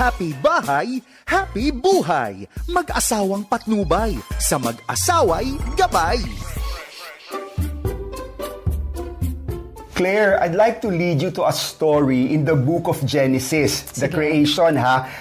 Happy bahay, happy buhay. Mag-asawang patnubay, sa mag-asaway gabay. Claire, I'd like to lead you to a story in the book of Genesis, the creation,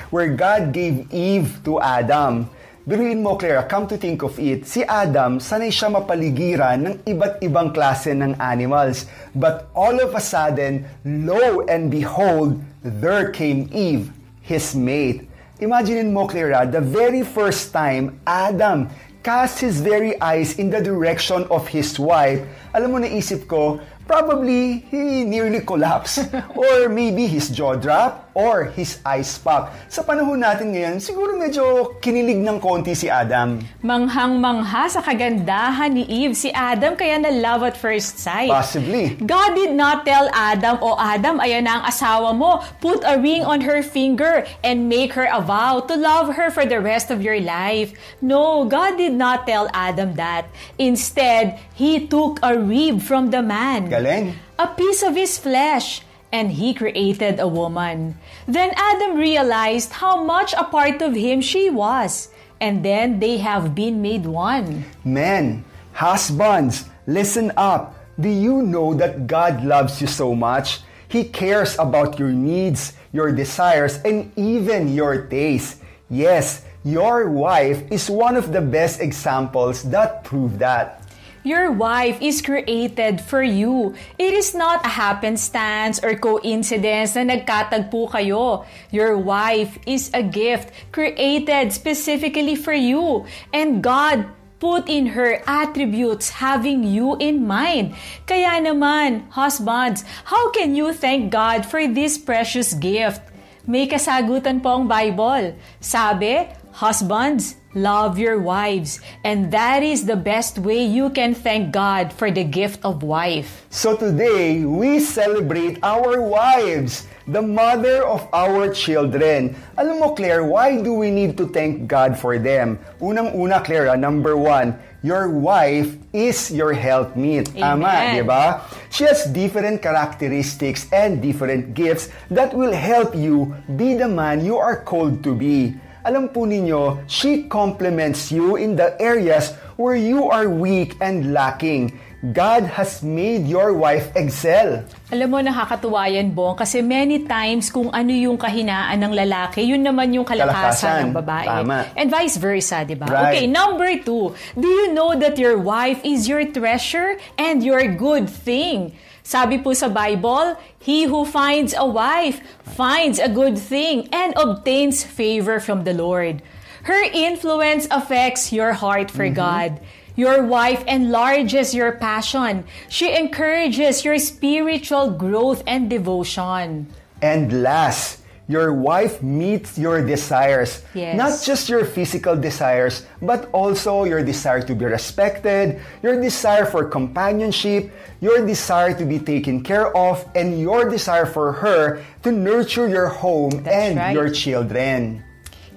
where God gave Eve to Adam. Biruin mo, Claire, come to think of it, si Adam, sanay siya mapaligiran ng iba't ibang klase ng animals. But all of a sudden, lo and behold, there came Eve, his mate. Imagine mo, Claire, the very first time Adam cast his very eyes in the direction of his wife, alam mo, naisip ko, probably he nearly collapsed or maybe his jaw dropped or his eyes popped. Sa panahon natin ngayon, siguro medyo kinilig ng konti si Adam. Manghang-mangha sa kagandahan ni Eve si Adam kaya na love at first sight. Possibly. God did not tell Adam, "O Adam, ayan na ang asawa mo. Put a ring on her finger and make her a vow to love her for the rest of your life." No, God did not tell Adam that. Instead, He took a rib from the man. Galing. A piece of his flesh, and He created a woman. Then Adam realized how much a part of him she was, and then they have been made one. Men, husbands, listen up. Do you know that God loves you so much? He cares about your needs, your desires, and even your taste. Yes, your wife is one of the best examples that prove that. Your wife is created for you. It is not a happenstance or coincidence na nagkatagpo kayo. Your wife is a gift created specifically for you. And God put in her attributes having you in mind. Kaya naman, husbands, how can you thank God for this precious gift? May kasagutan po ang Bible. Sabi, husbands, love your wives, and that is the best way you can thank God for the gift of wife. So today, we celebrate our wives, the mother of our children. Alam mo, Claire, why do we need to thank God for them? Unang-una, Claire, number one, your wife is your helpmeet. Tama, di ba? She has different characteristics and different gifts that will help you be the man you are called to be. Alam po ninyo, she complements you in the areas where you are weak and lacking. God has made your wife excel. Alam mo, nakakatuwa yan, Bong, kasi many times kung ano yung kahinaan ng lalaki, yun naman yung kalakasan ng babae. Tama. And vice versa, di ba? Right. Okay, number 2. Do you know that your wife is your treasure and your good thing? Sabi po sa Bible, he who finds a wife finds a good thing and obtains favor from the Lord. Her influence affects your heart for God. Your wife enlarges your passion. She encourages your spiritual growth and devotion. And last, your wife meets your desires. Yes. Not just your physical desires, but also your desire to be respected, your desire for companionship, your desire to be taken care of, and your desire for her to nurture your home and your children.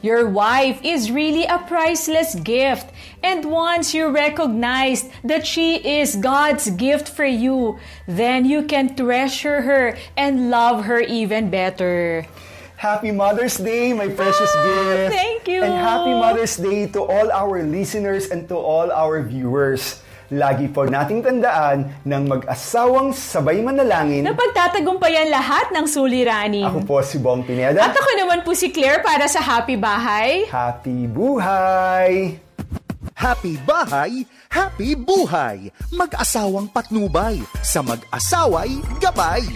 Your wife is really a priceless gift. And once you recognize that she is God's gift for you, then you can treasure her and love her even better. Happy Mother's Day, my precious gift. Thank you. And happy Mother's Day to all our listeners and to all our viewers. Lagi po nating tandaan ng mag-asawang sabay manalangin na pagtatagumpayan lahat ng suliranin. Ako po si Bong Pineda. At ako naman po si Claire para sa Happy Bahay. Happy Buhay! Happy bahay, happy buhay. Mag-asawang patnubay, sa mag-asaway gabay.